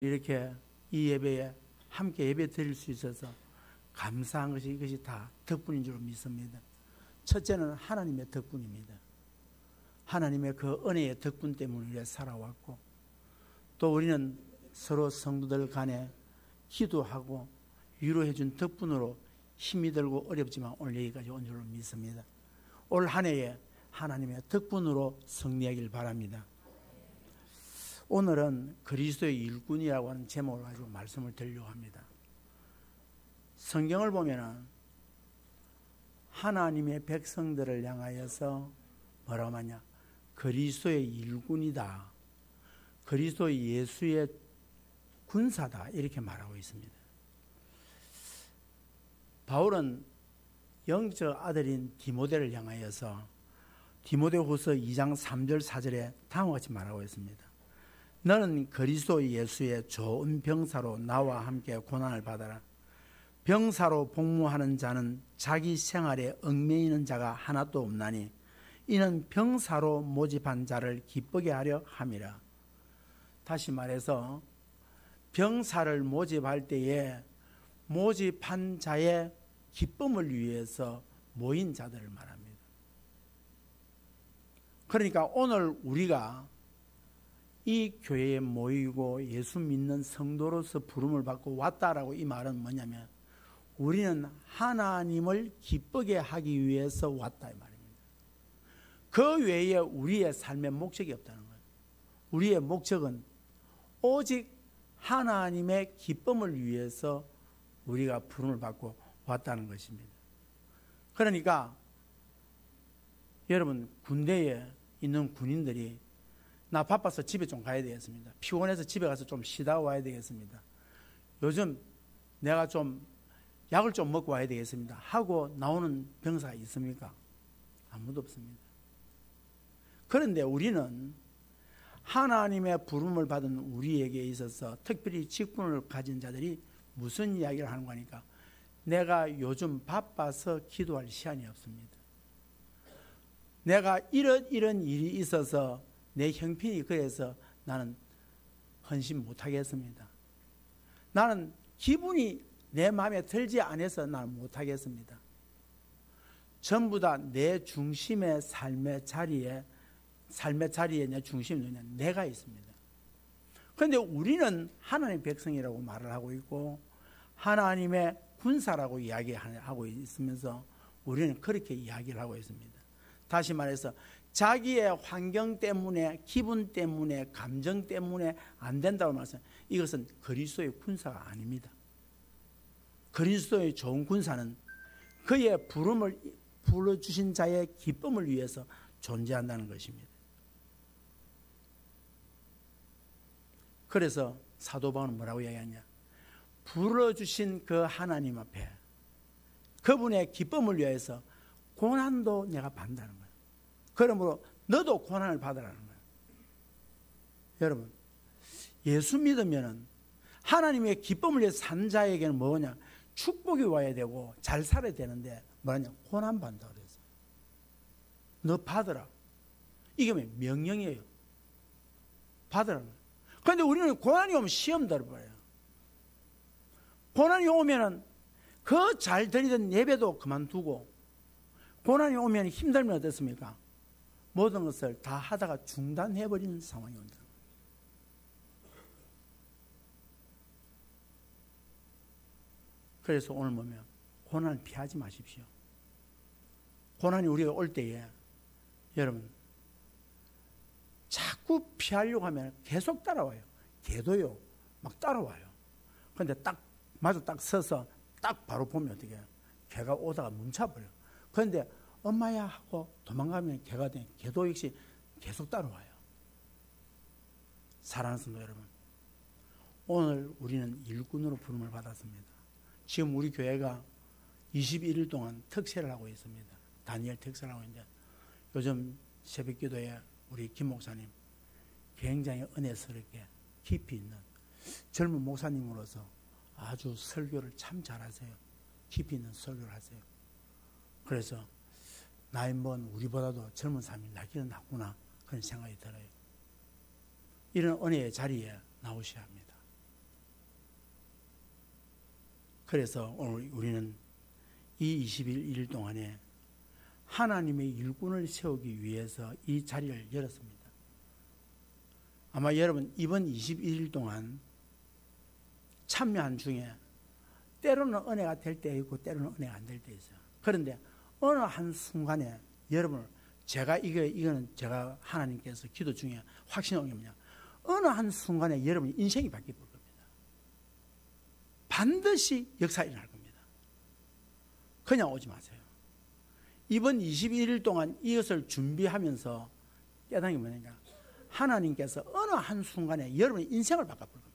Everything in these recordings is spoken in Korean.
이렇게 이 예배에 함께 예배 드릴 수 있어서 감사한 것이 이것이 다 덕분인 줄 믿습니다. 첫째는 하나님의 덕분입니다. 하나님의 그 은혜의 덕분 때문에 우리가 살아왔고, 또 우리는 서로 성도들 간에 기도하고 위로해 준 덕분으로 힘이 들고 어렵지만 오늘 여기까지 온 줄로 믿습니다. 올 한 해에 하나님의 덕분으로 승리하길 바랍니다. 오늘은 그리스도의 일꾼이라고 하는 제목을 가지고 말씀을 드리려고 합니다. 성경을 보면은 하나님의 백성들을 향하여서 뭐라고 하냐? 그리스도의 일꾼이다. 그리스도 예수의 군사다. 이렇게 말하고 있습니다. 바울은 영적 아들인 디모데를 향하여서 디모데후서 2장 3절 4절에 다음과 같이 말하고 있습니다. 너는 그리스도 예수의 좋은 병사로 나와 함께 고난을 받아라. 병사로 복무하는 자는 자기 생활에 얽매이는 자가 하나도 없나니 이는 병사로 모집한 자를 기쁘게 하려 함이라. 다시 말해서 병사를 모집할 때에 모집한 자의 기쁨을 위해서 모인 자들을 말합니다. 그러니까 오늘 우리가 이 교회에 모이고 예수 믿는 성도로서 부름을 받고 왔다라고 이 말은 뭐냐면 우리는 하나님을 기쁘게 하기 위해서 왔다 이 말입니다. 그 외에 우리의 삶의 목적이 없다는 거예요. 우리의 목적은 오직 하나님의 기쁨을 위해서 우리가 부름을 받고 왔다는 것입니다. 그러니까 여러분, 군대에 있는 군인들이 나 바빠서 집에 좀 가야 되겠습니다. 피곤해서 집에 가서 좀 쉬다 와야 되겠습니다. 요즘 내가 좀 약을 좀 먹고 와야 되겠습니다. 하고 나오는 병사가 있습니까? 아무도 없습니다. 그런데 우리는 하나님의 부름을 받은 우리에게 있어서 특별히 직분을 가진 자들이 무슨 이야기를 하는 거니까 내가 요즘 바빠서 기도할 시간이 없습니다. 내가 이런 일이 있어서 내 형편이 그래서 나는 헌신 못하겠습니다. 나는 기분이 내 마음에 들지 않아서 나는 못하겠습니다. 전부 다 내 중심의 삶의 자리에 내 중심이 누구냐? 내가 있습니다. 그런데 우리는 하나님의 백성이라고 말을 하고 있고 하나님의 군사라고 이야기하고 있으면서 우리는 그렇게 이야기를 하고 있습니다. 다시 말해서 자기의 환경 때문에, 기분 때문에, 감정 때문에 안 된다고 말해서 이것은 그리스도의 군사가 아닙니다. 그리스도의 좋은 군사는 그의 부름을 불러주신 자의 기쁨을 위해서 존재한다는 것입니다. 그래서 사도 바울은 뭐라고 이야기하냐? 불러주신 그 하나님 앞에 그분의 기쁨을 위해서 고난도 내가 받는다는 거예요. 그러므로 너도 고난을 받으라는 거예요. 여러분, 예수 믿으면 하나님의 기쁨을 위해 산 자에게는 뭐냐? 축복이 와야 되고 잘 살아야 되는데 뭐냐? 고난 받는다고 그랬어요. 너 받으라. 이게 명령이에요. 받으라는 거예요. 그런데 우리는 고난이 오면 시험 들어버려요. 고난이 오면은 그 잘 드리던 예배도 그만두고 고난이 오면 힘들면 어떻습니까? 모든 것을 다 하다가 중단해버리는 상황이 온다. 그래서 오늘 보면 고난을 피하지 마십시오. 고난이 우리가 올 때에 여러분 자꾸 피하려고 하면 계속 따라와요. 개도요 막 따라와요. 그런데 마주 딱 서서 딱 바로 보면 어떻게 해요? 개가 오다가 뭉쳐버려요. 그런데 엄마야 하고 도망가면 개도 역시 계속 따라와요. 사랑하는 성도 여러분, 오늘 우리는 일꾼으로 부름을 받았습니다. 지금 우리 교회가 21일 동안 특세를 하고 있습니다. 다니엘 특세를 하고 있는데 요즘 새벽기도에 우리 김 목사님 굉장히 은혜스럽게 깊이 있는 젊은 목사님으로서 아주 설교를 참 잘하세요. 깊이 있는 설교를 하세요. 그래서 나이 먼 우리보다도 젊은 사람이 낫기는 낫구나 그런 생각이 들어요. 이런 은혜의 자리에 나오셔야 합니다. 그래서 오늘 우리는 이 21일 동안에 하나님의 일꾼을 세우기 위해서 이 자리를 열었습니다. 아마 여러분 이번 21일 동안 참여한 중에 때로는 은혜가 될 때 있고 때로는 은혜가 안 될 때 있어요. 그런데 어느 한 순간에 여러분을 이거는 제가 하나님께서 기도 중에 확신한 겁니다. 어느 한 순간에 여러분 인생이 바뀔 겁니다. 반드시 역사 일어날 겁니다. 그냥 오지 마세요. 이번 21일 동안 이것을 준비하면서 깨닫는 게 뭐냐면 하나님께서 어느 한 순간에 여러분의 인생을 바꿔볼 겁니다.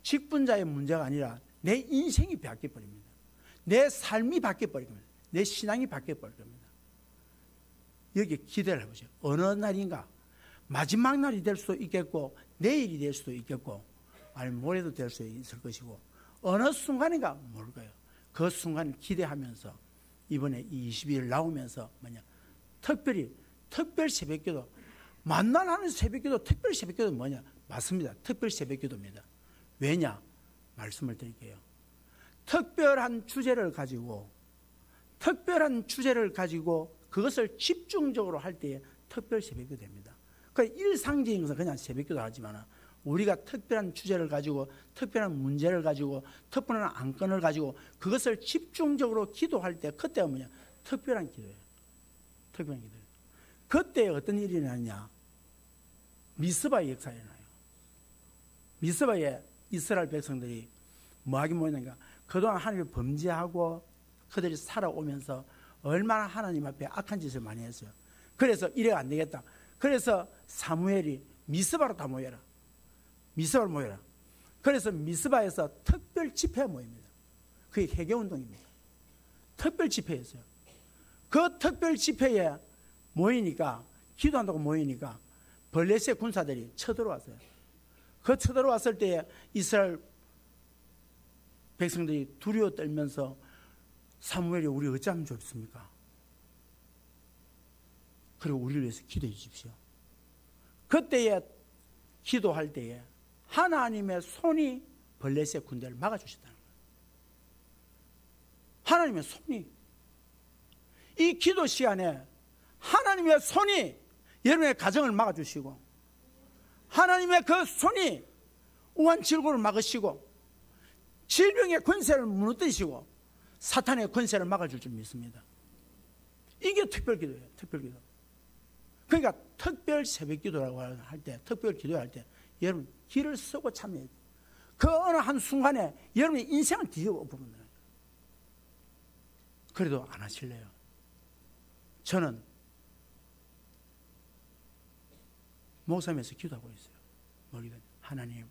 직분자의 문제가 아니라 내 인생이 바뀌어버립니다. 내 삶이 바뀌어버릴 겁니다. 내 신앙이 바뀌어버릴 겁니다. 여기에 기대를 해보세요. 어느 날인가 마지막 날이 될 수도 있겠고 내일이 될 수도 있겠고 아니면 모레도 될 수 있을 것이고 어느 순간인가 모를 거예요. 그 순간을 기대하면서 이번에 22일 나오면서 특별 새벽기도 만날 하는 새벽기도 특별 새벽기도 뭐냐? 맞습니다. 특별 새벽기도입니다. 왜냐? 말씀을 드릴게요. 특별한 주제를 가지고 그것을 집중적으로 할 때에 특별 새벽기도 됩니다. 그러니까 일상적인 것은 그냥 새벽기도 하지만 우리가 특별한 주제를 가지고 특별한 문제를 가지고 특별한 안건을 가지고 그것을 집중적으로 기도할 때 그때가 뭐냐? 특별한 기도예요. 특별한 기도예요. 그때 어떤 일이 일어나냐? 미스바의 역사가 일어나요. 미스바에 이스라엘 백성들이 뭐하게 모였는가? 그동안 하나님을 범죄하고 그들이 살아오면서 얼마나 하나님 앞에 악한 짓을 많이 했어요. 그래서 이래가 안 되겠다. 그래서 사무엘이 미스바로 다 모여라. 미스바로 모여라. 그래서 미스바에서 특별 집회가 모입니다. 그게 회개운동입니다. 특별 집회였어요. 그 특별 집회에 모이니까 기도한다고 모이니까 블레셋 군사들이 쳐들어왔어요. 그 쳐들어왔을 때에 이스라엘 백성들이 두려워 떨면서 사무엘이 우리 어찌하면 좋습니까? 그리고 우리를 위해서 기도해 주십시오. 그때에 기도할 때에 하나님의 손이 블레셋 군대를 막아주셨다는 거예요. 하나님의 손이 이 기도 시간에 하나님의 손이 여러분의 가정을 막아주시고 하나님의 그 손이 우한질고를 막으시고 질병의 권세를 무너뜨리시고 사탄의 권세를 막아줄 줄 믿습니다. 이게 특별기도예요. 특별기도. 그러니까 특별 새벽기도라고 할 때 특별 기도할 때 여러분 길을 쓰고 참여해야 돼요. 그 어느 한 순간에 여러분의 인생을 뒤집어 엎어본다. 그래도 안 하실래요? 저는 목사님에서 기도하고 있어요. 뭐든 하나님,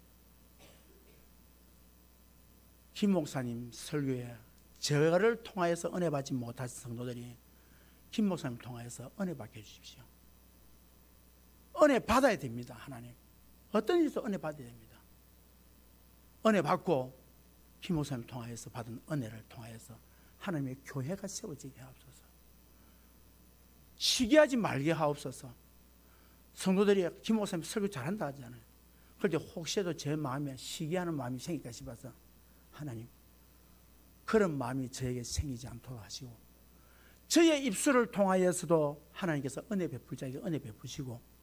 김 목사님 설교에 저를 통하여서 은혜 받지 못한 성도들이 김 목사님 통하여서 은혜 받게 해주십시오. 은혜 받아야 됩니다. 하나님 어떤 일도 은혜 받아야 됩니다. 은혜 받고 김 목사님 통하여서 받은 은혜를 통하여서 하나님의 교회가 세워지게 하옵소서. 시기하지 말게 하옵소서. 성도들이 김 목사님 설교 잘한다 하잖아요. 그런데 혹시라도 제 마음에 시기하는 마음이 생길까 싶어서 하나님 그런 마음이 저에게 생기지 않도록 하시고 저의 입술을 통하여서도 하나님께서 은혜 베풀 자에게 은혜 베푸시고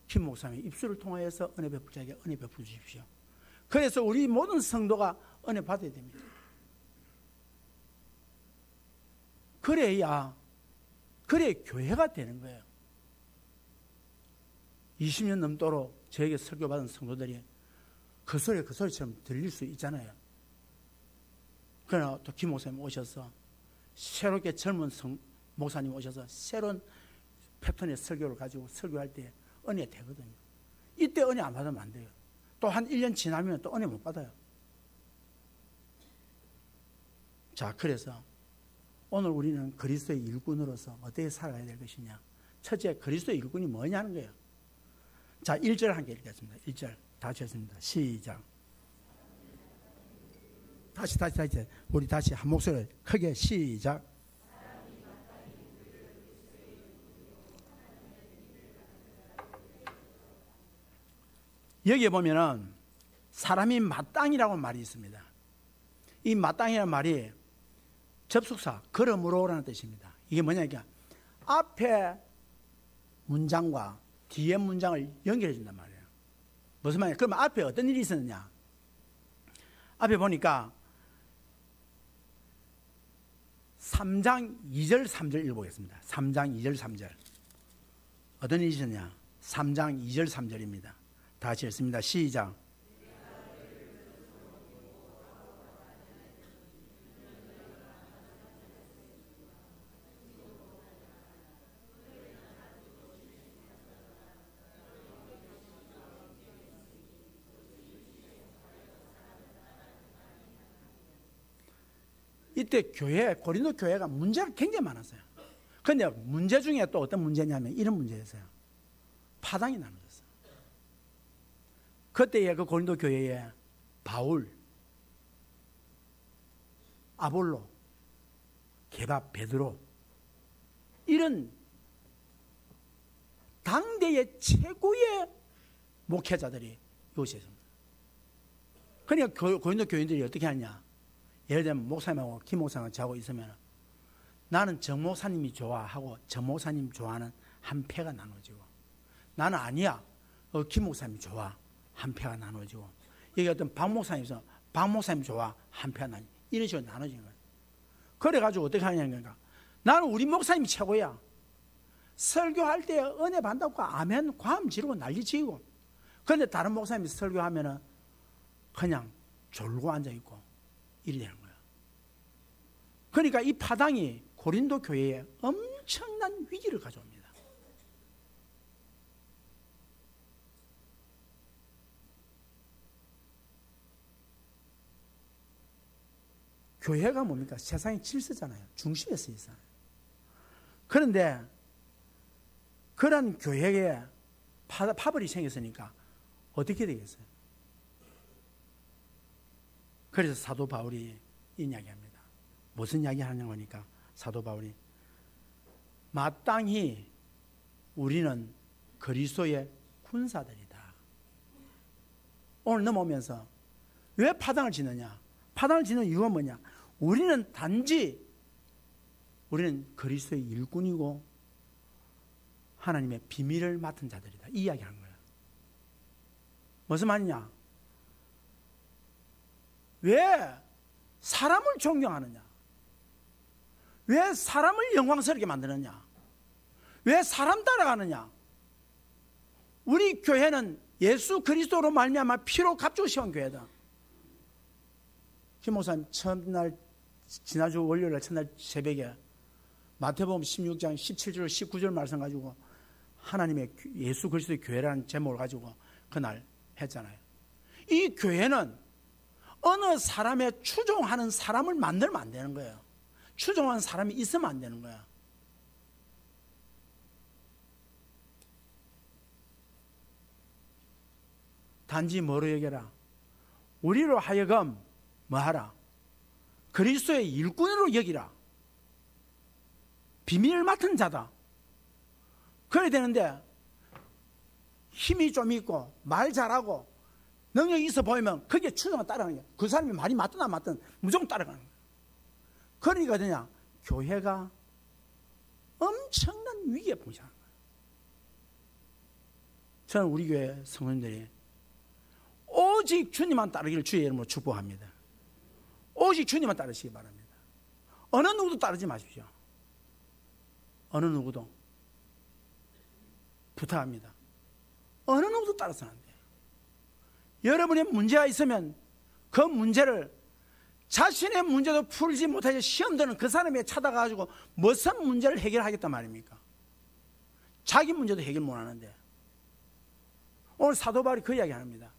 김 목사님의 입술을 통하여서 은혜 베풀 자에게 은혜 베풀 주십시오. 그래서 우리 모든 성도가 은혜 받아야 됩니다. 그래야 교회가 되는 거예요. 20년 넘도록 저에게 설교받은 성도들이 그 소리처럼 들릴 수 있잖아요. 그러나 또 김 목사님 오셔서 새롭게 젊은 목사님 오셔서 새로운 패턴의 설교를 가지고 설교할 때 은혜 되거든요. 이때 은혜 안 받으면 안 돼요. 또 한 1년 지나면 또 은혜 못 받아요. 자, 그래서 오늘 우리는 그리스도의 일꾼으로서 어떻게 살아가야 될 것이냐. 첫째, 그리스도의 일꾼이 뭐냐는 거예요. 자, 1절 함께 읽겠습니다. 1절 다 하셨습니다. 시작. 다시 우리 다시 한 목소리 크게 시작. 여기에 보면은 사람이 마땅이라고 말이 있습니다. 이 마땅이라는 말이 접속사, 그러므로라는 뜻입니다. 이게 뭐냐니까 앞에 문장과 뒤에 문장을 연결해 준단 말이에요. 무슨 말이냐? 그러면 앞에 어떤 일이 있었느냐? 앞에 보니까 3장 2절 3절 읽어보겠습니다. 3장 2절 3절 어떤 일이 있었냐? 3장 2절 3절입니다. 다 같이 읽습니다. 시작. 이때 고린도 교회가 문제가 굉장히 많았어요. 그런데 문제 중에 또 어떤 문제냐면 이런 문제였어요. 파당이 나눠졌어요. 그때의 그 고린도 교회에 바울, 아볼로, 게바, 베드로 이런 당대의 최고의 목회자들이 이곳에 있습니다. 그러니까 고린도 교인들이 어떻게 하냐? 예를 들면 목사님하고 김 목사님하고 자고 있으면 나는 정 목사님이 좋아하고 정 목사님 좋아하는 한 패가 나눠지고 나는 아니야 김 목사님이 좋아 한 패가 나눠지고 여기 어떤 박 목사님이 있어 박 목사님 좋아 한 패가 나눠지고 이런 식으로 나눠지는 거예요. 그래가지고 어떻게 하냐니까 나는 우리 목사님이 최고야. 설교할 때 은혜 받는다고 아멘 괌 지르고 난리치고 그런데 다른 목사님이 설교하면은 그냥 졸고 앉아있고 이리 되는 거예요. 그러니까 이 파당이 고린도 교회에 엄청난 위기를 가져옵니다. 교회가 뭡니까? 세상의 질서잖아요. 중심에 서 있어요. 그런데 그런 교회에 파벌이 생겼으니까 어떻게 되겠어요? 그래서 사도 바울이 이 이야기합니다. 무슨 이야기 하냐고 하니까 사도 바울이 마땅히 우리는 그리스도의 군사들이다. 오늘 넘어오면서 왜 파당을 짓느냐? 파당을 짓는 이유가 뭐냐? 우리는 단지 우리는 그리스도의 일꾼이고 하나님의 비밀을 맡은 자들이다. 이 이야기하는 거예요. 무슨 말이냐? 왜 사람을 존경하느냐? 왜 사람을 영광스럽게 만드느냐? 왜 사람 따라가느냐? 우리 교회는 예수 그리스도로 말미암아 피로 값주고 세운 교회다. 김 목사님 지난주 월요일 첫날 새벽에 마태복음 16장 17절 19절 말씀 가지고 하나님의 예수 그리스도의 교회라는 제목을 가지고 그날 했잖아요. 이 교회는 어느 사람에 추종하는 사람을 만들면 안 되는 거예요. 추종하는 사람이 있으면 안 되는 거야. 단지 뭐로 여겨라? 우리로 하여금 뭐하라? 그리스도의 일꾼으로 여기라. 비밀을 맡은 자다. 그래야 되는데 힘이 좀 있고 말 잘하고 능력이 있어 보이면 그게 추종을 따라가는 거야. 그 사람이 말이 맞든 안 맞든 무조건 따라가는 거야. 그러니까 그냥 교회가 엄청난 위기에 봉착하는 거야. 저는 우리 교회 성도님들이 오직 주님만 따르기를 주의 이름으로 축복합니다. 오직 주님만 따르시기 바랍니다. 어느 누구도 따르지 마십시오. 어느 누구도 부탁합니다. 어느 누구도 따라서는 안 돼요. 여러분의 문제가 있으면 그 문제를 자신의 문제도 풀지 못하게 시험 드는 그 사람에 찾아가지고 무슨 문제를 해결하겠단 말입니까? 자기 문제도 해결 못하는데. 오늘 사도 바울이 그 이야기 합니다.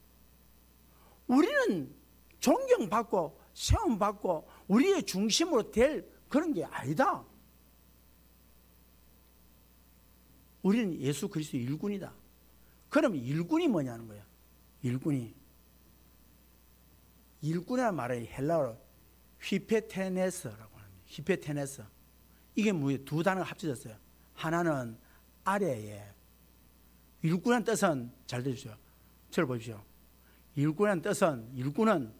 우리는 존경받고 시험받고 우리의 중심으로 될 그런 게 아니다. 우리는 예수 그리스도 일꾼이다. 그럼 일꾼이 뭐냐는 거야. 일꾼이라는 말이 헬라어로 휘페테네스라고 합니다. 휘페테네스. 이게 뭐예요? 두 단어가 합쳐졌어요. 하나는 아래에. 일꾼이라는 뜻은 잘 들으십시오. 저를 보십시오. 일꾼이라는 뜻은 일꾼은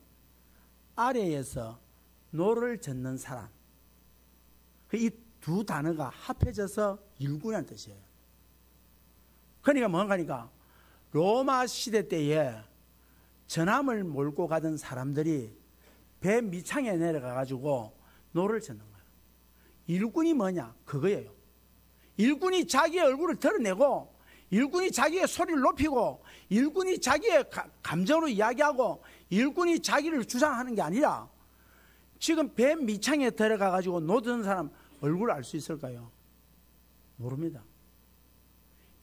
아래에서 노를 젓는 사람. 이 두 단어가 합해져서 일꾼이라는 뜻이에요. 그러니까 뭔가니까 로마 시대 때에 전함을 몰고 가던 사람들이 배 밑창에 내려가가지고 노를 젓는 거예요. 일꾼이 뭐냐? 그거예요. 일꾼이 자기의 얼굴을 드러내고, 일꾼이 자기의 소리를 높이고, 일꾼이 자기의 감정으로 이야기하고, 일꾼이 자기를 주장하는 게 아니라, 지금 배 밑창에 들어가가지고 노 드는 사람 얼굴을 알 수 있을까요? 모릅니다.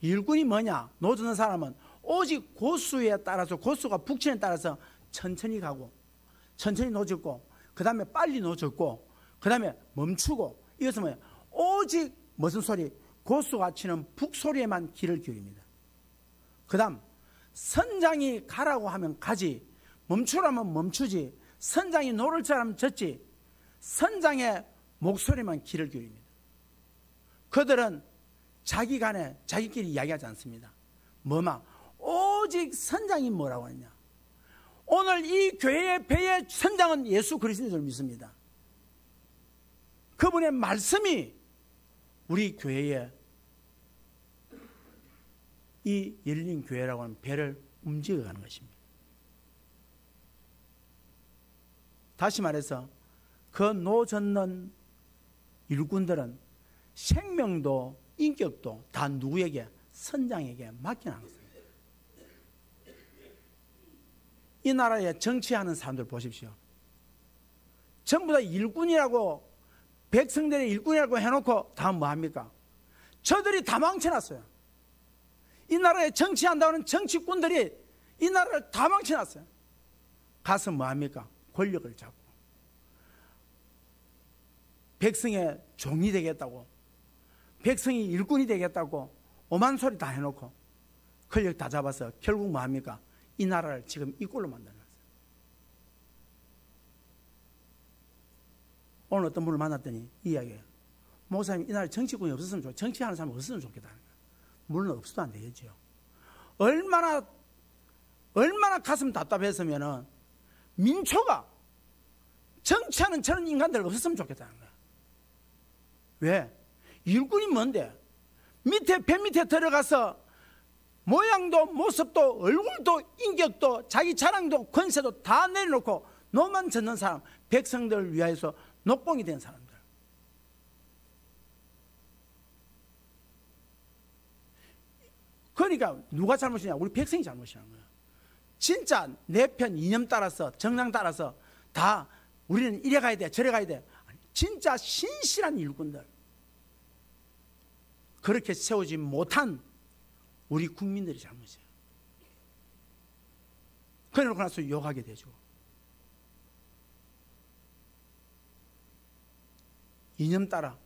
일꾼이 뭐냐? 노 드는 사람은 오직 고수에 따라서, 고수가 북진에 따라서 천천히 가고, 천천히 노 젓고, 그 다음에 빨리 노 젓고, 그 다음에 멈추고, 이것은 뭐예요? 오직 무슨 소리? 고수가 치는 북소리에만 귀를 기울입니다. 그 다음 선장이 가라고 하면 가지, 멈추라면 멈추지, 선장이 노를 쳐라면 젓지, 선장의 목소리만 귀를 기울입니다. 그들은 자기 간에 자기끼리 이야기하지 않습니다. 뭐만 오직 선장이 뭐라고 하느냐. 오늘 이 교회의 배의 선장은 예수 그리스도를 믿습니다. 그분의 말씀이 우리 교회에 이 열린 교회라고 하는 배를 움직여가는 것입니다. 다시 말해서 그 노 젓는 일꾼들은 생명도 인격도 다 누구에게? 선장에게 맡겨놨습니다. 이 나라에 정치하는 사람들 보십시오. 전부 다 일꾼이라고, 백성들의 일꾼이라고 해놓고 다음 뭐합니까? 저들이 다 망쳐놨어요. 이 나라에 정치한다는 정치꾼들이 이 나라를 다 망쳐놨어요. 가서 뭐합니까? 권력을 잡고 백성의 종이 되겠다고, 백성이 일꾼이 되겠다고 오만 소리 다 해놓고 권력 다 잡아서 결국 뭐합니까? 이 나라를 지금 이 꼴로 만들어놨어요. 오늘 어떤 분을 만났더니 이 이야기예요. 목사님, 이 나라에 정치꾼이 없었으면 좋겠다. 정치하는 사람이 없었으면 좋겠다. 물론 없어도 안 되겠죠. 얼마나 가슴 답답했으면은 민초가 정치하는 저런 인간들 없었으면 좋겠다는 거야. 왜? 일꾼이 뭔데? 배 밑에 들어가서 모양도 모습도 얼굴도 인격도 자기 자랑도 권세도 다 내려놓고 노만 젓는 사람, 백성들을 위하여서 녹봉이 된 사람들. 그러니까 누가 잘못이냐? 우리 백성이 잘못이라는 거예요. 진짜 내 편 이념 따라서, 정당 따라서 다 우리는 이래 가야 돼, 저래 가야 돼. 진짜 신실한 일꾼들, 그렇게 세우지 못한 우리 국민들이 잘못이에요. 그러고 나서 욕하게 되죠. 이념 따라.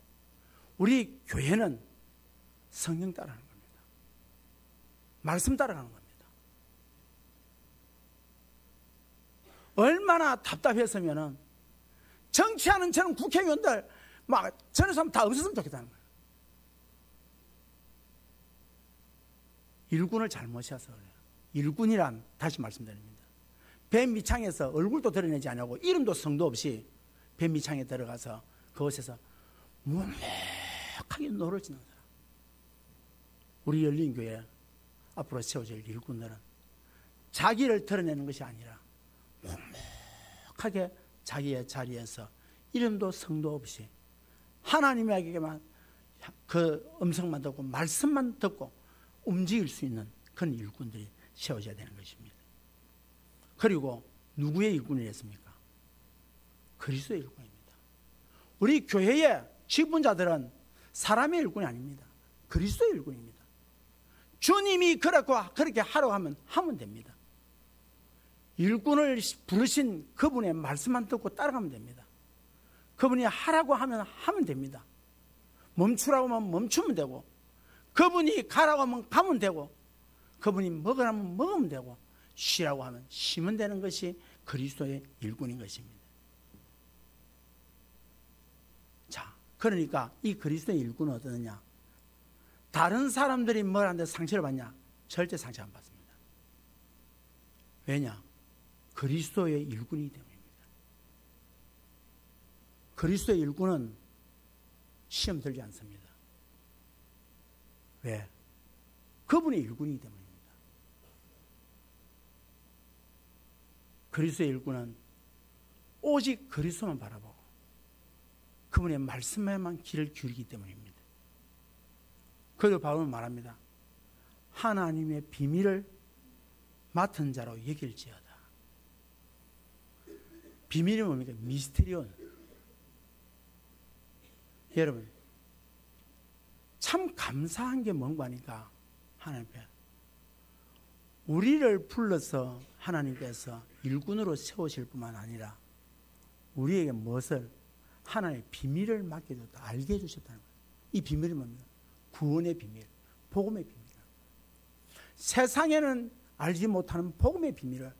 우리 교회는 성령 따라하는 겁니다. 말씀 따라가는 겁니다. 얼마나 답답했으면은 정치하는 저런 국회의원들 막 저런 사람 다 없었으면 좋겠다는 거예요. 일꾼을 잘못해서 그래요. 일꾼이란, 다시 말씀드립니다, 배 밑창에서 얼굴도 드러내지 않고 이름도 성도 없이 배 밑창에 들어가서 그곳에서 문맥하게 노를 지는 사람. 우리 열린교회 앞으로 세워질 일꾼들은 자기를 드러내는 것이 아니라 문맥하게 자기의 자리에서 이름도 성도 없이 하나님에게만 그 음성만 듣고 말씀만 듣고 움직일 수 있는 그런 일꾼들이 세워져야 되는 것입니다. 그리고 누구의 일꾼이었습니까? 그리스도의 일꾼입니다. 우리 교회의 직분자들은 사람의 일꾼이 아닙니다. 그리스도의 일꾼입니다. 주님이 그렇게 하라고 하면 됩니다. 일꾼을 부르신 그분의 말씀만 듣고 따라가면 됩니다. 그분이 하라고 하면 됩니다. 멈추라고 하면 멈추면 되고, 그분이 가라고 하면 가면 되고, 그분이 먹으라면 먹으면 되고, 쉬라고 하면 쉬면 되는 것이 그리스도의 일꾼인 것입니다. 자, 그러니까 이 그리스도의 일꾼은 어떠느냐? 다른 사람들이 뭘 하는데 상처를 받냐? 절대 상처 안 받습니다. 왜냐? 그리스도의 일꾼이기 때문입니다. 그리스도의 일꾼은 시험 들지 않습니다. 왜? 그분의 일꾼이기 때문입니다. 그리스도의 일꾼은 오직 그리스도만 바라보고 그분의 말씀에만 귀를 기울이기 때문입니다. 그리고 바울은 말합니다. 하나님의 비밀을 맡은 자로 여길지어다. 비밀이 뭡니까? 미스테리온. 여러분, 참 감사한 게 뭔가 하니까 하나님께 우리를 불러서 하나님께서 일꾼으로 세우실 뿐만 아니라 우리에게 무엇을 하나님의 비밀을 맡겨줬다, 알게 해주셨다는 거예요. 이 비밀이 뭡니까? 구원의 비밀, 복음의 비밀. 세상에는 알지 못하는 복음의 비밀을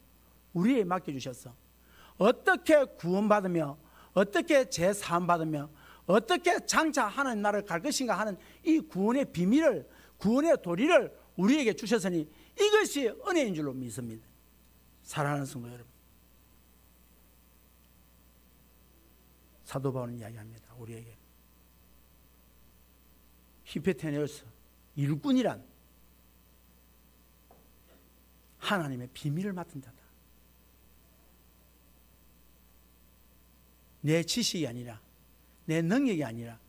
우리에게 맡겨주셔서 어떻게 구원받으며 어떻게 재사함받으며 어떻게 장차 하나님 나라를 갈 것인가 하는 이 구원의 비밀을, 구원의 도리를 우리에게 주셨으니 이것이 은혜인 줄로 믿습니다. 사랑하는 성도 여러분, 사도 바울은 이야기합니다. 우리에게 히페테네오스 일꾼이란 하나님의 비밀을 맡은 자다. 내 지식이 아니라 내 능력이 아니라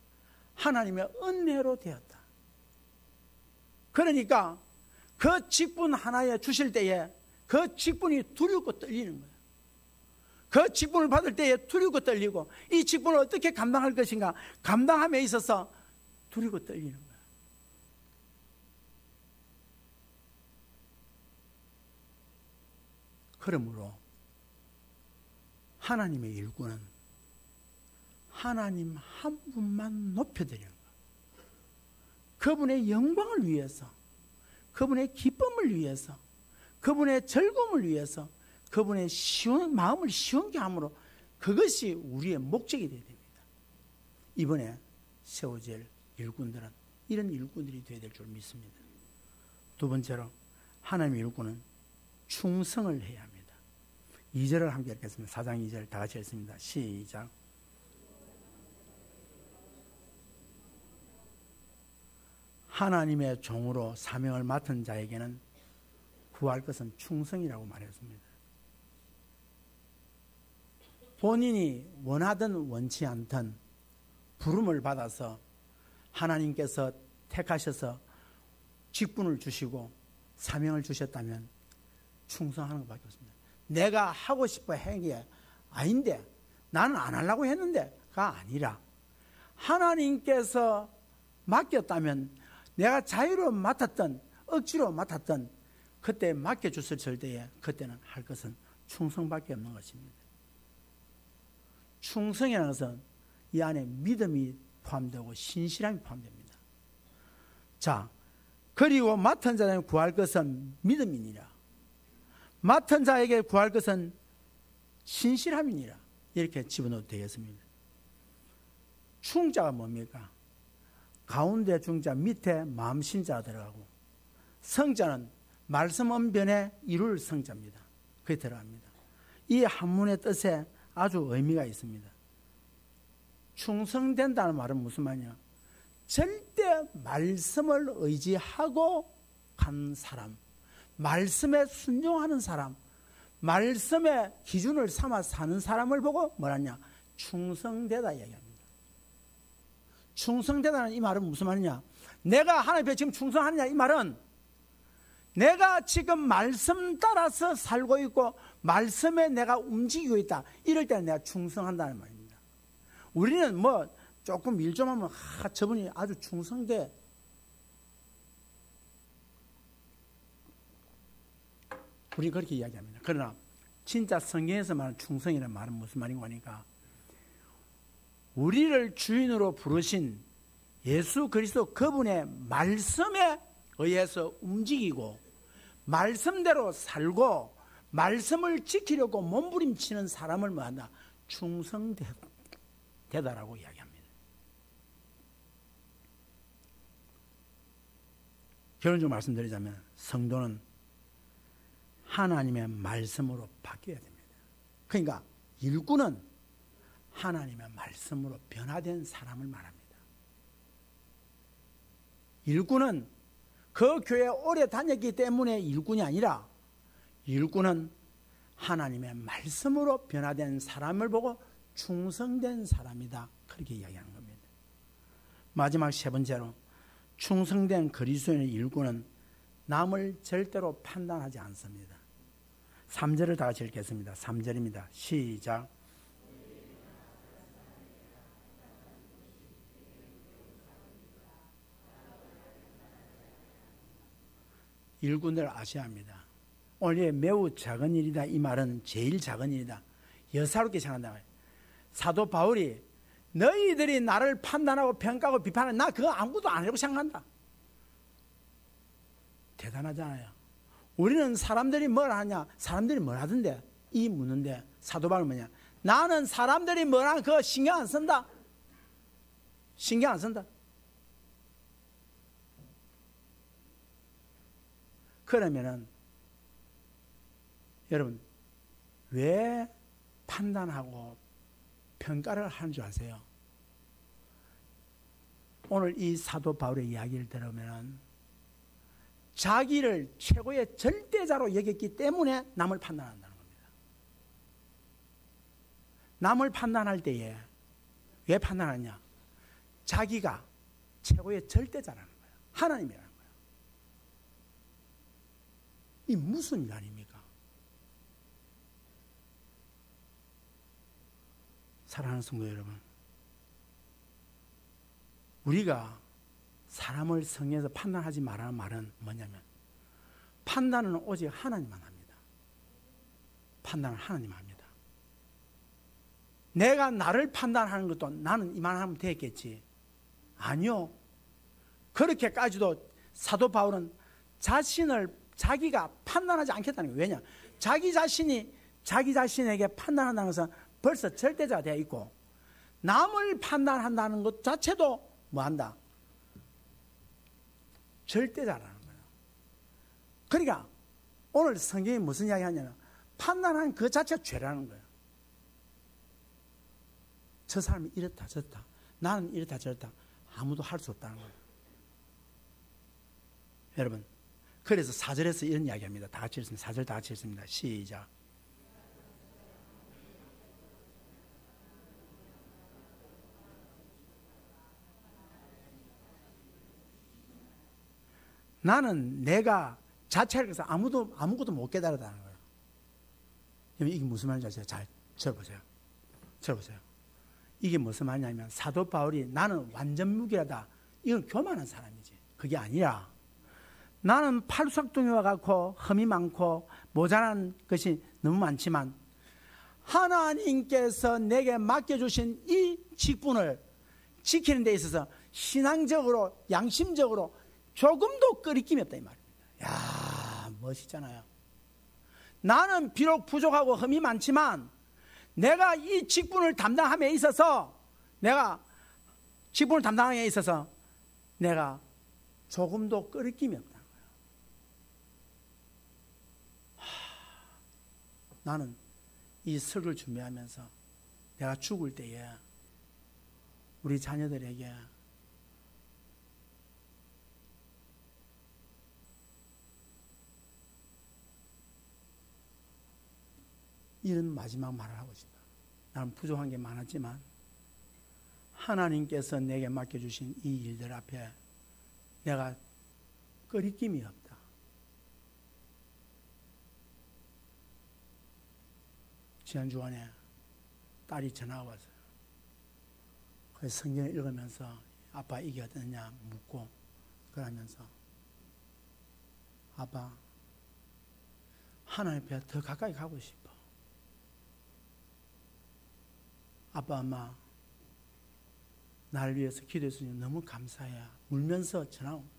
하나님의 은혜로 되었다. 그러니까 그 직분 하나에 주실 때에 그 직분이 두렵고 떨리는 거예요. 그 직분을 받을 때에 두렵고 떨리고 이 직분을 어떻게 감당할 것인가 감당함에 있어서 두렵고 떨리는 거예요. 그러므로 하나님의 일꾼은 하나님 한 분만 높여드리는 거예요. 그분의 영광을 위해서, 그분의 기쁨을 위해서, 그분의 즐거움을 위해서, 그분의 마음을 시원케 함으로 그것이 우리의 목적이 되어야 됩니다. 이번에 세워질 일꾼들은 이런 일꾼들이 되어야 될 줄 믿습니다. 두 번째로 하나님의 일꾼은 충성을 해야 합니다. 2절을 함께 읽겠습니다. 4장 2절 다 같이 읽습니다. 시작. 하나님의 종으로 사명을 맡은 자에게는 구할 것은 충성이라고 말했습니다. 본인이 원하든 원치 않든 부름을 받아서 하나님께서 택하셔서 직분을 주시고 사명을 주셨다면 충성하는 것밖에 없습니다. 내가 하고 싶어 한 게 아닌데 나는 안 하려고 했는데가 아니라 하나님께서 맡겼다면 내가 자유로 맡았던 억지로 맡았던 그때 맡겨줬을 때에 그때는 할 것은 충성밖에 없는 것입니다. 충성이라는 것은 이 안에 믿음이 포함되고 신실함이 포함됩니다. 자, 그리고 맡은 자에게 구할 것은 믿음이니라. 맡은 자에게 구할 것은 신실함이니라. 이렇게 집어넣어도 되겠습니다. 충자가 뭡니까? 가운데 중자 밑에 마음신자가 들어가고 성자는 말씀 언변에 이룰 성자입니다. 그게 들어갑니다. 이 한문의 뜻에 아주 의미가 있습니다. 충성된다는 말은 무슨 말이냐? 절대 말씀을 의지하고 간 사람, 말씀에 순종하는 사람, 말씀의 기준을 삼아 사는 사람을 보고 뭐라냐? 충성되다 이야기합니다. 충성되다는 이 말은 무슨 말이냐? 내가 하나님 앞에 지금 충성하느냐 이 말은 내가 지금 말씀 따라서 살고 있고 말씀에 내가 움직이고 있다. 이럴 때는 내가 충성한다는 말입니다. 우리는 뭐 조금 일 좀 하면 저분이 아주 충성돼. 우리 그렇게 이야기합니다. 그러나 진짜 성경에서 말하는 충성이라는 말은 무슨 말인가 하니까 우리를 주인으로 부르신 예수 그리스도 그분의 말씀에 의해서 움직이고 말씀대로 살고 말씀을 지키려고 몸부림치는 사람을 뭐한다? 충성되다라고 이야기합니다. 결론적으로 말씀드리자면 성도는 하나님의 말씀으로 바뀌어야 됩니다. 그러니까 일꾼은 하나님의 말씀으로 변화된 사람을 말합니다. 일꾼은 그 교회에 오래 다녔기 때문에 일꾼이 아니라 일꾼은 하나님의 말씀으로 변화된 사람을 보고 충성된 사람이다. 그렇게 이야기하는 겁니다. 마지막 세 번째로 충성된 그리스도인의 일꾼은 남을 절대로 판단하지 않습니다. 3절을 다 같이 읽겠습니다. 3절입니다. 시작. 일꾼들 아셔야 합니다. 오늘 매우 작은 일이다. 이 말은 제일 작은 일이다. 여사롭게 생각한다. 사도 바울이 너희들이 나를 판단하고 평가하고 비판하는 나 그거 아무것도 안 하려고 생각한다. 대단하잖아요. 우리는 사람들이 뭘 하냐, 사람들이 뭘 하던데 이 묻는데 사도 바울은 뭐냐, 나는 사람들이 뭘 하는 그거 신경 안 쓴다. 신경 안 쓴다. 그러면은 여러분 왜 판단하고 평가를 하는 줄 아세요? 오늘 이 사도 바울의 이야기를 들으면 자기를 최고의 절대자로 여겼기 때문에 남을 판단한다는 겁니다. 남을 판단할 때에 왜 판단하냐? 자기가 최고의 절대자라는 거예요. 하나님이라는 거예요. 이 무슨 일 아닙니까? 사랑하는 성도 여러분, 우리가 사람을 성에서 판단하지 말라는 말은 뭐냐면 판단은 오직 하나님만 합니다. 판단은 하나님 합니다. 내가 나를 판단하는 것도 나는 이만하면 되겠지. 아니요. 그렇게까지도 사도 바울은 자기가 판단하지 않겠다는 거예요. 왜냐? 자기 자신이 자기 자신에게 판단한다는 것은 벌써 절대자가 되어 있고 남을 판단한다는 것 자체도 뭐한다? 절대자라는 거예요. 그러니까 오늘 성경이 무슨 이야기 하냐면 판단하는 그 자체가 죄라는 거예요. 저 사람이 이렇다 저렇다 나는 이렇다 저렇다 아무도 할 수 없다는 거예요. 여러분 그래서 4절에서 이런 이야기합니다. 다 같이 읽습니다. 4절 다 같이 읽습니다. 시작. 나는 내가 자체를 해서 아무것도 못 깨달았다는 거예요. 이게 무슨 말인지 아세요? 잘 들어보세요. 들어보세요. 이게 무슨 말이냐면 사도 바울이 나는 완전 무기라다. 이건 교만한 사람이지. 그게 아니라 나는 팔수학동이와 같고 흠이 많고 모자란 것이 너무 많지만 하나님께서 내게 맡겨주신 이 직분을 지키는 데 있어서 신앙적으로 양심적으로 조금도 끄리낌이 없다 이 말입니다. 야 멋있잖아요. 나는 비록 부족하고 흠이 많지만 내가 이 직분을 담당함에 있어서 내가 조금도 끄리낌이 없다는 거예요. 나는 이 설을 준비하면서 내가 죽을 때에 우리 자녀들에게 이런 마지막 말을 하고 싶다. 나는 부족한 게 많았지만 하나님께서 내게 맡겨주신 이 일들 앞에 내가 끄리낌이 없다. 지난 주간에 딸이 전화가 왔어요. 그래서 성경을 읽으면서 아빠 이게 어떠냐 묻고 그러면서 아빠 하나님 앞에 더 가까이 가고 싶어. 아빠 엄마 나를 위해서 기도해 주시니 너무 감사해요. 울면서 전화 온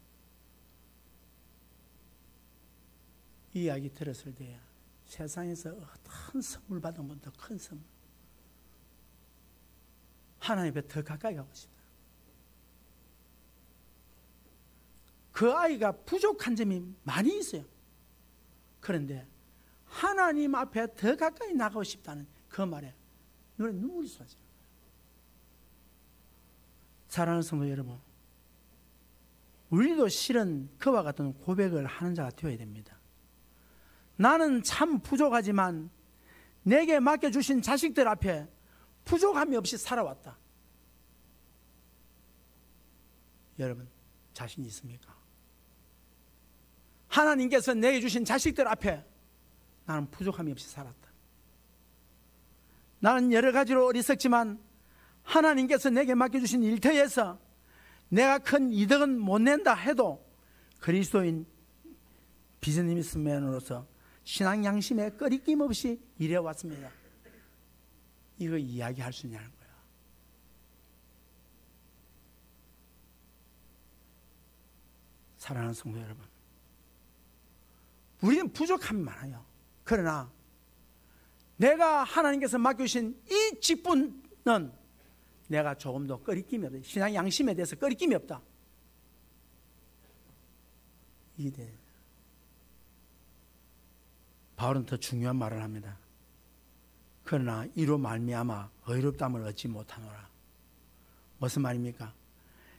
이 이야기 들었을 때 세상에서 어떤 선물 받은 것보다 큰 선물 하나님 앞에 더 가까이 가고 싶다. 그 아이가 부족한 점이 많이 있어요. 그런데 하나님 앞에 더 가까이 나가고 싶다는 그 말에 눈에 눈물이 쏟아지는 거예요. 사랑하는 성도 여러분, 우리도 실은 그와 같은 고백을 하는 자가 되어야 됩니다. 나는 참 부족하지만 내게 맡겨주신 자식들 앞에 부족함이 없이 살아왔다. 여러분, 자신 있습니까? 하나님께서 내게 주신 자식들 앞에 나는 부족함이 없이 살았다. 나는 여러 가지로 어리석지만 하나님께서 내게 맡겨주신 일터에서 내가 큰 이득은 못 낸다 해도 그리스도인 비즈니스맨으로서 신앙 양심에 꺼리낌 없이 일해왔습니다. 이거 이야기할 수 있냐는 거야. 사랑하는 성도 여러분, 우리는 부족함이 많아요. 그러나 내가 하나님께서 맡겨주신 이 직분은 내가 조금 더 꺼리낌이 없다. 신앙 양심에 대해서 꺼리낌이 없다. 이게 돼. 바울은 더 중요한 말을 합니다. 그러나 이로 말미암아 의롭다함을 얻지 못하노라. 무슨 말입니까?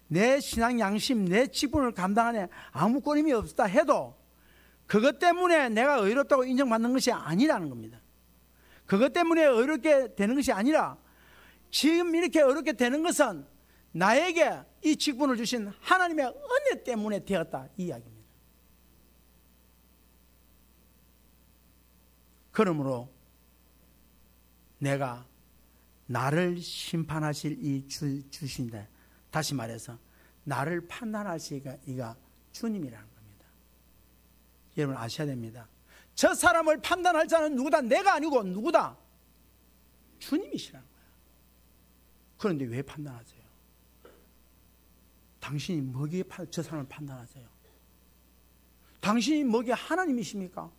내 신앙 양심, 내 직분을 감당하는 아무 꺼림이 없다 해도 그것 때문에 내가 의롭다고 인정받는 것이 아니라는 겁니다. 그것 때문에 어렵게 되는 것이 아니라 지금 이렇게 어렵게 되는 것은 나에게 이 직분을 주신 하나님의 은혜 때문에 되었다, 이 이야기입니다. 그러므로 내가 나를 심판하실 이 주신데, 다시 말해서 나를 판단하실 이가 주님이라는 겁니다. 여러분 아셔야 됩니다. 저 사람을 판단할 자는 누구다? 내가 아니고 누구다? 주님이시라는 거예요. 그런데 왜 판단하세요? 당신이 뭐기에 저 사람을 판단하세요? 당신이 뭐기에 하나님이십니까?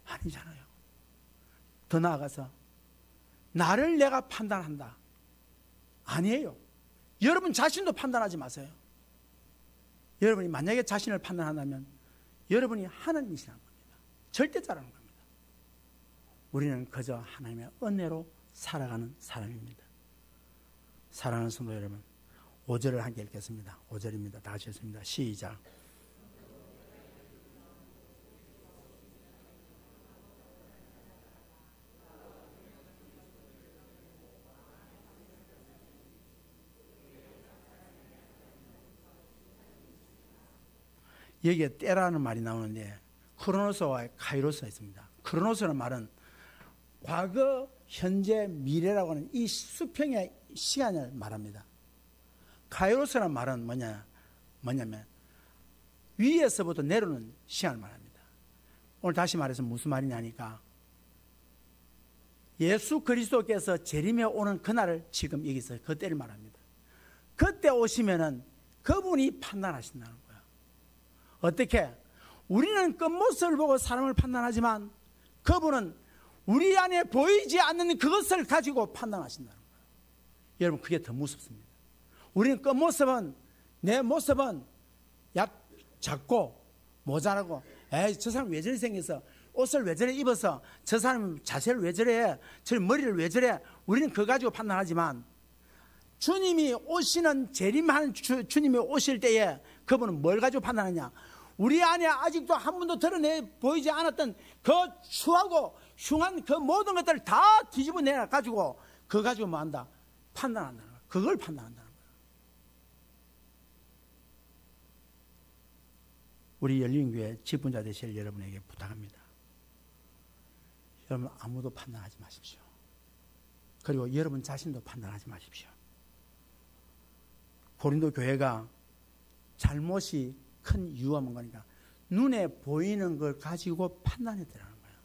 아니잖아요. 더 나아가서 나를 내가 판단한다. 아니에요. 여러분 자신도 판단하지 마세요. 여러분이 만약에 자신을 판단한다면 여러분이 하나님이시라는 겁니다. 절대자라는 겁니다. 우리는 그저 하나님의 은혜로 살아가는 사람입니다. 사랑하는 성도 여러분, 5절을 함께 읽겠습니다. 5절입니다. 다 같이 읽습니다. 시작. 여기에 때라는 말이 나오는데 크로노스와 카이로스가 있습니다. 크로노스는 말은 과거, 현재, 미래라고 하는 이 수평의 시간을 말합니다. 카이로스라는 말은 뭐냐면 위에서부터 내려오는 시간을 말합니다. 오늘 다시 말해서 무슨 말이냐니까 예수 그리스도께서 재림에 오는 그날을 지금 여기서 그때를 말합니다. 그때 오시면은 그분이 판단하신다는 거예요. 어떻게? 우리는 겉모습을 보고 사람을 판단하지만 그분은 우리 안에 보이지 않는 그것을 가지고 판단하신다는 거예요. 여러분 그게 더 무섭습니다. 우리는 겉모습은, 내 모습은 작고 모자라고, 에이 저 사람 왜 저리 생겨서, 옷을 왜 저래 입어서, 저 사람 자세를 왜 저래, 저 머리를 왜 저래, 우리는 그거 가지고 판단하지만 주님이 오시는, 재림하는 주님이 오실 때에 그분은 뭘 가지고 판단하냐? 우리 안에 아직도 한 번도 드러내 보이지 않았던 그 추하고 흉한 그 모든 것들을 다 뒤집어내 가지고 그거 가지고 뭐 한다? 판단한다는 거야. 그걸 판단한다는 거야. 우리 열린교회 직분자 되실 여러분에게 부탁합니다. 여러분 아무도 판단하지 마십시오. 그리고 여러분 자신도 판단하지 마십시오. 고린도 교회가 잘못이 큰 이유가 뭔가니까 눈에 보이는 걸 가지고 판단했더라는 거예요.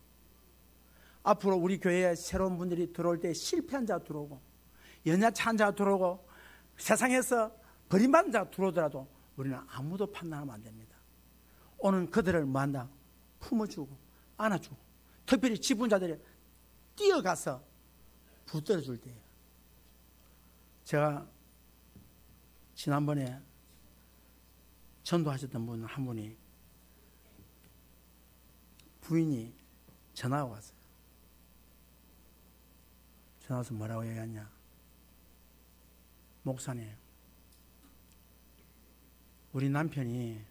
앞으로 우리 교회에 새로운 분들이 들어올 때 실패한 자가 들어오고 연약한 자가 들어오고 세상에서 버림받은 자가 들어오더라도 우리는 아무도 판단하면 안 됩니다. 오늘 그들을 뭐한다? 품어주고 안아주고 특별히 직분자들이 뛰어가서 붙들어줄 때예요. 제가 지난번에 전도하셨던 분 한 분이 부인이 전화가 왔어요. 전화 와서 뭐라고 얘기하냐? 목사님, 우리 남편이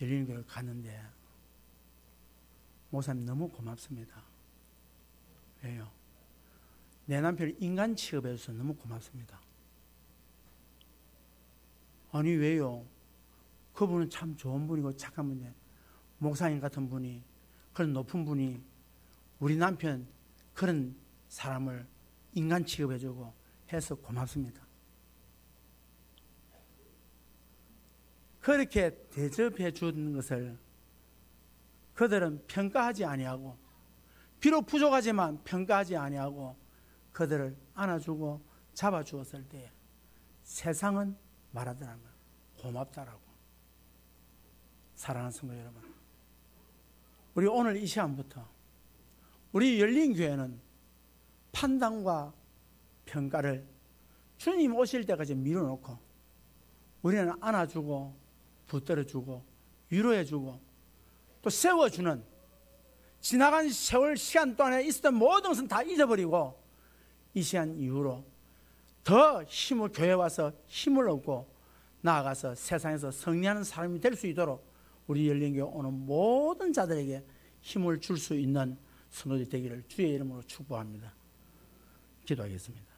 열린교회 갔는데 목사님 너무 고맙습니다. 왜요? 내 남편을 인간 취급해줘서 너무 고맙습니다. 아니 왜요? 그분은 참 좋은 분이고 착한 분인데 목사님 같은 분이, 그런 높은 분이 우리 남편 그런 사람을 인간 취급해주고 해서 고맙습니다. 그렇게 대접해 주는 것을 그들은 평가하지 아니하고, 비록 부족하지만 평가하지 아니하고 그들을 안아주고 잡아주었을 때 세상은 말하더라는 거예요. 고맙다라고. 사랑하는 성도 여러분, 우리 오늘 이 시간부터 우리 열린교회는 판단과 평가를 주님 오실 때까지 미뤄놓고 우리는 안아주고 붙들어주고 위로해주고 또 세워주는, 지나간 세월 시간 동안에 있었던 모든 것은 다 잊어버리고 이 시간 이후로 더 힘을, 교회에 와서 힘을 얻고 나아가서 세상에서 승리하는 사람이 될 수 있도록 우리 열린교회 오는 모든 자들에게 힘을 줄 수 있는 성도들이 되기를 주의 이름으로 축복합니다. 기도하겠습니다.